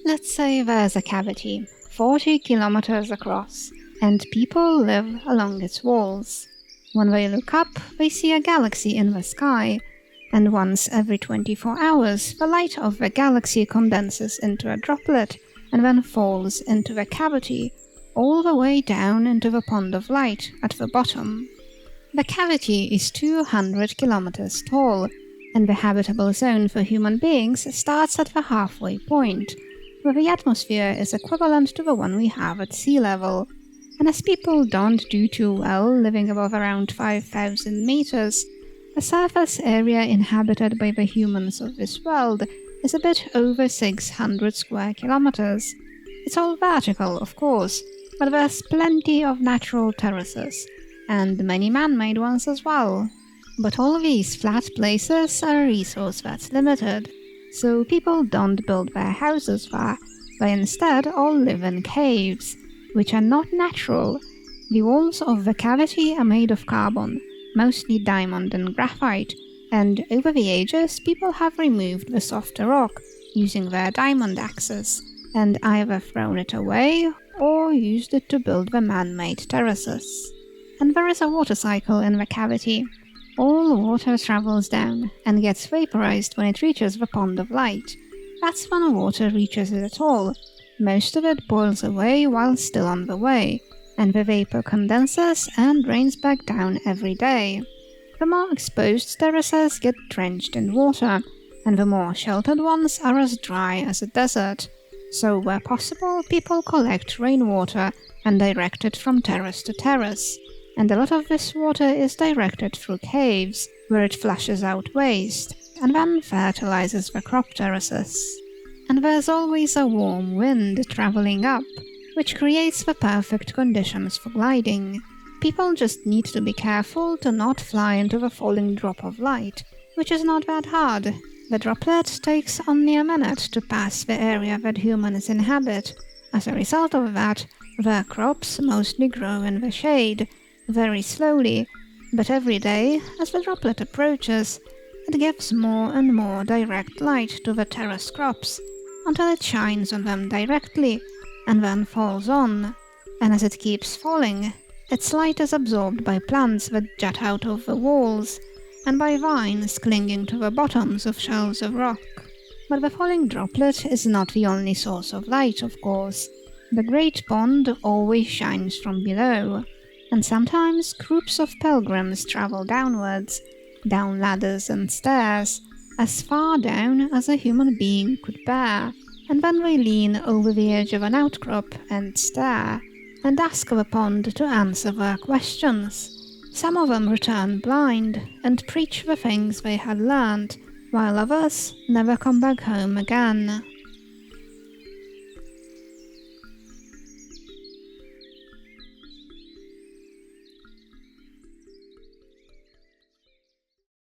Let's say there's a cavity, 40 kilometers across, and people live along its walls. When they look up, they see a galaxy in the sky, and once every 24 hours the light of the galaxy condenses into a droplet and then falls into the cavity, all the way down into the pond of light at the bottom. The cavity is 200 kilometers tall, and the habitable zone for human beings starts at the halfway point, where the atmosphere is equivalent to the one we have at sea level. And as people don't do too well living above around 5,000 meters, the surface area inhabited by the humans of this world is a bit over 600 square kilometers. It's all vertical, of course, but there's plenty of natural terraces, and many man-made ones as well. But all these flat places are a resource that's limited, so people don't build their houses there. They instead all live in caves, which are not natural. The walls of the cavity are made of carbon, mostly diamond and graphite, and over the ages people have removed the softer rock using their diamond axes, and either thrown it away or used it to build the man-made terraces. And there is a water cycle in the cavity. All water travels down and gets vaporized when it reaches the pond of light. That's when water reaches it at all. Most of it boils away while still on the way, and the vapor condenses and rains back down every day. The more exposed terraces get drenched in water, and the more sheltered ones are as dry as a desert. So where possible, people collect rainwater and direct it from terrace to terrace. And a lot of this water is directed through caves, where it flushes out waste, and then fertilizes the crop terraces. And there's always a warm wind traveling up, which creates the perfect conditions for gliding. People just need to be careful to not fly into the falling drop of light, which is not that hard. The droplet takes only a minute to pass the area that humans inhabit. As a result of that, their crops mostly grow in the shade, very slowly, but every day, as the droplet approaches, it gives more and more direct light to the terrace crops, until it shines on them directly, and then falls on. And as it keeps falling, its light is absorbed by plants that jut out of the walls, and by vines clinging to the bottoms of shelves of rock. But the falling droplet is not the only source of light, of course. The great pond always shines from below, and sometimes groups of pilgrims travel downwards, down ladders and stairs, as far down as a human being could bear, and then they lean over the edge of an outcrop and stare, and ask the pond to answer their questions. Some of them return blind and preach the things they had learned, while others never come back home again.